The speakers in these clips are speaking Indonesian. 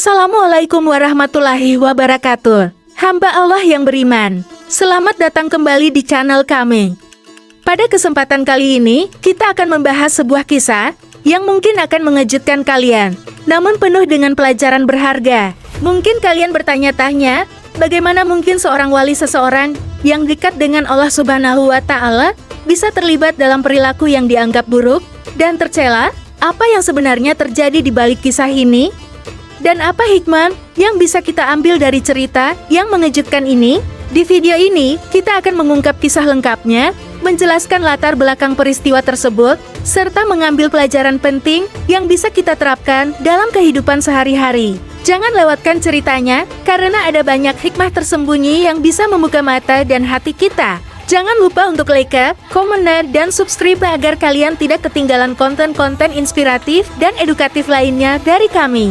Assalamualaikum warahmatullahi wabarakatuh. Hamba Allah yang beriman, selamat datang kembali di channel kami. Pada kesempatan kali ini, kita akan membahas sebuah kisah yang mungkin akan mengejutkan kalian, namun penuh dengan pelajaran berharga. Mungkin kalian bertanya-tanya, bagaimana mungkin seorang wali seseorang yang dekat dengan Allah Subhanahu wa Ta'ala bisa terlibat dalam perilaku yang dianggap buruk dan tercela? Apa yang sebenarnya terjadi di balik kisah ini? Dan apa hikmah yang bisa kita ambil dari cerita yang mengejutkan ini? Di video ini, kita akan mengungkap kisah lengkapnya, menjelaskan latar belakang peristiwa tersebut, serta mengambil pelajaran penting yang bisa kita terapkan dalam kehidupan sehari-hari. Jangan lewatkan ceritanya, karena ada banyak hikmah tersembunyi yang bisa membuka mata dan hati kita. Jangan lupa untuk like, komen, dan subscribe agar kalian tidak ketinggalan konten-konten inspiratif dan edukatif lainnya dari kami.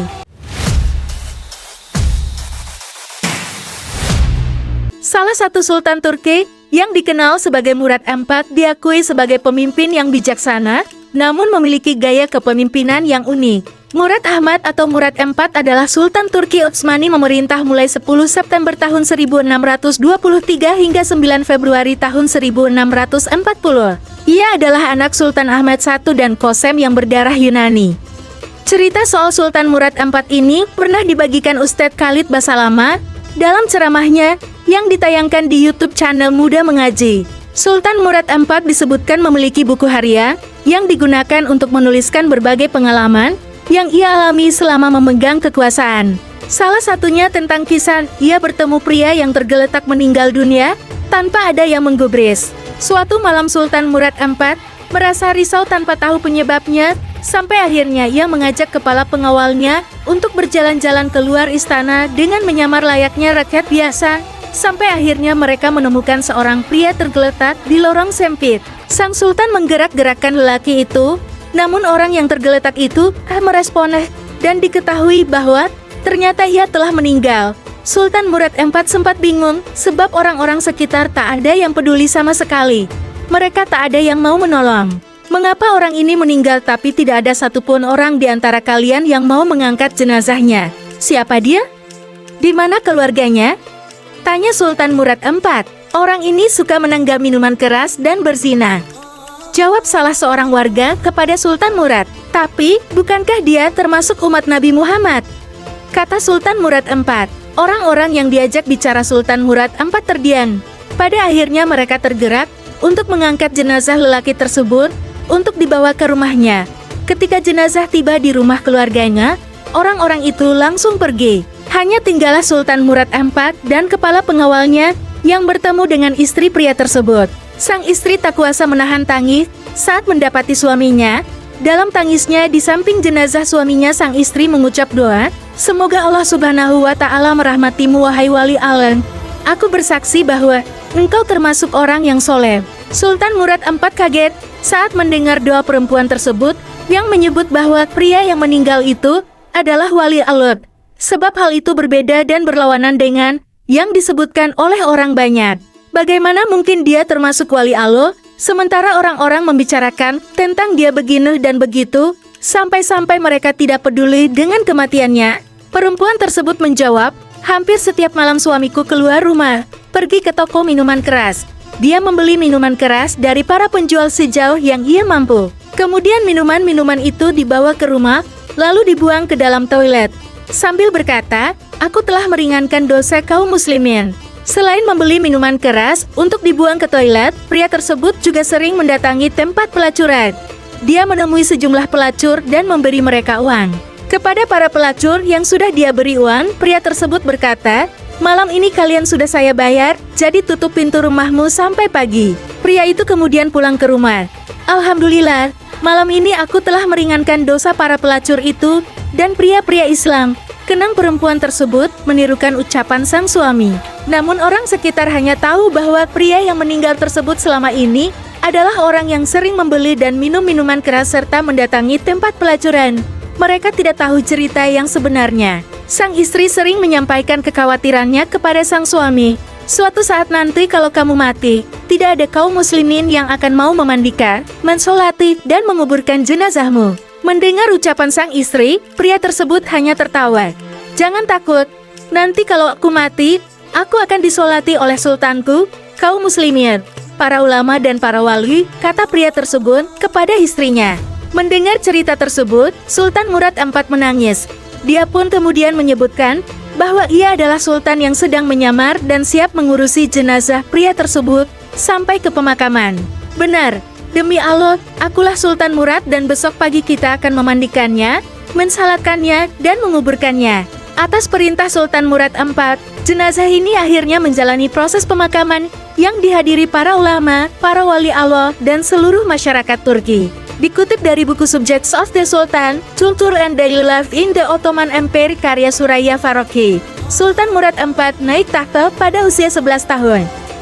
Salah satu Sultan Turki yang dikenal sebagai Murad IV diakui sebagai pemimpin yang bijaksana, namun memiliki gaya kepemimpinan yang unik. Murad Ahmad atau Murad IV adalah Sultan Turki Utsmani memerintah mulai 10 September tahun 1623 hingga 9 Februari tahun 1640. Ia adalah anak Sultan Ahmad I dan Kosem yang berdarah Yunani. Cerita soal Sultan Murad IV ini pernah dibagikan Ustadz Khalid Basalamah dalam ceramahnya yang ditayangkan di YouTube channel Muda Mengaji. Sultan Murad IV disebutkan memiliki buku harian yang digunakan untuk menuliskan berbagai pengalaman yang ia alami selama memegang kekuasaan. Salah satunya tentang kisah ia bertemu pria yang tergeletak meninggal dunia tanpa ada yang menggubris. Suatu malam Sultan Murad IV merasa risau tanpa tahu penyebabnya, sampai akhirnya ia mengajak kepala pengawalnya untuk berjalan-jalan keluar istana dengan menyamar layaknya rakyat biasa. Sampai akhirnya mereka menemukan seorang pria tergeletak di lorong sempit. Sang Sultan menggerak-gerakkan lelaki itu, namun orang yang tergeletak itu meresponnya dan diketahui bahwa ternyata ia telah meninggal. Sultan Murad IV sempat bingung sebab orang-orang sekitar tak ada yang peduli sama sekali. Mereka tak ada yang mau menolong. Mengapa orang ini meninggal tapi tidak ada satupun orang di antara kalian yang mau mengangkat jenazahnya? Siapa dia? Di mana keluarganya? Tanya Sultan Murad IV. Orang ini suka menenggak minuman keras dan berzina. Jawab salah seorang warga kepada Sultan Murad. Tapi, bukankah dia termasuk umat Nabi Muhammad? Kata Sultan Murad IV. Orang-orang yang diajak bicara Sultan Murad IV terdiam. Pada akhirnya mereka tergerak untuk mengangkat jenazah lelaki tersebut untuk dibawa ke rumahnya. Ketika jenazah tiba di rumah keluarganya, orang-orang itu langsung pergi. Hanya tinggallah Sultan Murad IV dan kepala pengawalnya yang bertemu dengan istri pria tersebut. Sang istri tak kuasa menahan tangis saat mendapati suaminya. Dalam tangisnya di samping jenazah suaminya, sang istri mengucap doa, "Semoga Allah Subhanahu wa Ta'ala merahmatimu wahai wali alam. Aku bersaksi bahwa engkau termasuk orang yang soleh." Sultan Murad IV kaget saat mendengar doa perempuan tersebut yang menyebut bahwa pria yang meninggal itu adalah wali Allah. Sebab hal itu berbeda dan berlawanan dengan yang disebutkan oleh orang banyak. Bagaimana mungkin dia termasuk wali Allah, sementara orang-orang membicarakan tentang dia begini dan begitu, sampai-sampai mereka tidak peduli dengan kematiannya. Perempuan tersebut menjawab, "Hampir setiap malam suamiku keluar rumah, pergi ke toko minuman keras. Dia membeli minuman keras dari para penjual sejauh yang ia mampu. Kemudian minuman-minuman itu dibawa ke rumah, lalu dibuang ke dalam toilet. Sambil berkata, aku telah meringankan dosa kaum muslimin." Selain membeli minuman keras untuk dibuang ke toilet, pria tersebut juga sering mendatangi tempat pelacuran. Dia menemui sejumlah pelacur dan memberi mereka uang. Kepada para pelacur yang sudah dia beri uang, pria tersebut berkata, "Malam ini kalian sudah saya bayar, jadi tutup pintu rumahmu sampai pagi." Pria itu kemudian pulang ke rumah. "Alhamdulillah, malam ini aku telah meringankan dosa para pelacur itu dan pria-pria Islam." Kenang perempuan tersebut menirukan ucapan sang suami. Namun orang sekitar hanya tahu bahwa pria yang meninggal tersebut selama ini adalah orang yang sering membeli dan minum minuman keras serta mendatangi tempat pelacuran. Mereka tidak tahu cerita yang sebenarnya. Sang istri sering menyampaikan kekhawatirannya kepada sang suami. "Suatu saat nanti kalau kamu mati, tidak ada kaum muslimin yang akan mau memandikan, mensolati, dan menguburkan jenazahmu." Mendengar ucapan sang istri, pria tersebut hanya tertawa. Jangan takut, nanti kalau aku mati, aku akan disolati oleh sultanku, kaum muslimin, para ulama dan para wali, kata pria tersebut kepada istrinya. Mendengar cerita tersebut, Sultan Murad IV menangis. Dia pun kemudian menyebutkan bahwa ia adalah sultan yang sedang menyamar dan siap mengurusi jenazah pria tersebut sampai ke pemakaman. Benar, demi Allah, akulah Sultan Murad dan besok pagi kita akan memandikannya, mensalatkannya, dan menguburkannya. Atas perintah Sultan Murad IV, jenazah ini akhirnya menjalani proses pemakaman yang dihadiri para ulama, para wali Allah, dan seluruh masyarakat Turki. Dikutip dari buku Subjects of the Sultan, Culture and Daily Life in the Ottoman Empire karya Suraya Farokhi, Sultan Murad IV naik tahta pada usia 11 tahun.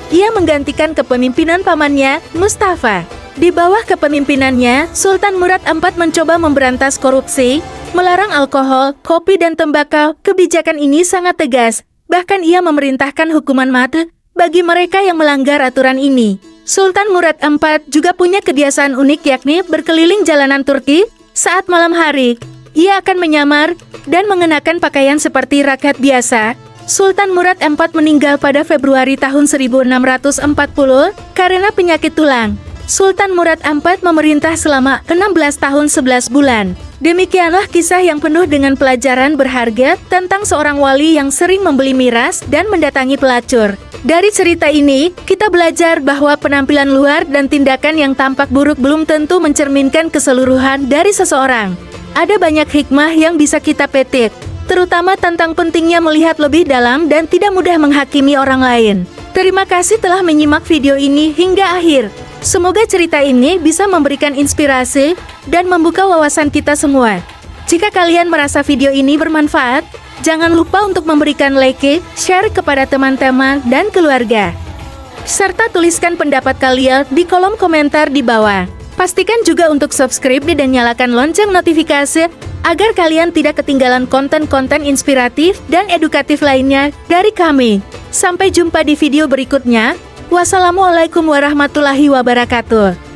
Ia menggantikan kepemimpinan pamannya, Mustafa. Di bawah kepemimpinannya, Sultan Murad IV mencoba memberantas korupsi, melarang alkohol, kopi dan tembakau. Kebijakan ini sangat tegas, bahkan ia memerintahkan hukuman mati bagi mereka yang melanggar aturan ini. Sultan Murad IV juga punya kebiasaan unik yakni berkeliling jalanan Turki saat malam hari. Ia akan menyamar dan mengenakan pakaian seperti rakyat biasa. Sultan Murad IV meninggal pada Februari tahun 1640 karena penyakit tulang. Sultan Murad IV memerintah selama 16 tahun 11 bulan. Demikianlah kisah yang penuh dengan pelajaran berharga tentang seorang wali yang sering membeli miras dan mendatangi pelacur. Dari cerita ini, kita belajar bahwa penampilan luar dan tindakan yang tampak buruk belum tentu mencerminkan keseluruhan dari seseorang. Ada banyak hikmah yang bisa kita petik, terutama tentang pentingnya melihat lebih dalam dan tidak mudah menghakimi orang lain. Terima kasih telah menyimak video ini hingga akhir. Semoga cerita ini bisa memberikan inspirasi dan membuka wawasan kita semua. Jika kalian merasa video ini bermanfaat, jangan lupa untuk memberikan like, share kepada teman-teman dan keluarga. Serta tuliskan pendapat kalian di kolom komentar di bawah. Pastikan juga untuk subscribe dan nyalakan lonceng notifikasi agar kalian tidak ketinggalan konten-konten inspiratif dan edukatif lainnya dari kami. Sampai jumpa di video berikutnya. Wassalamualaikum warahmatullahi wabarakatuh.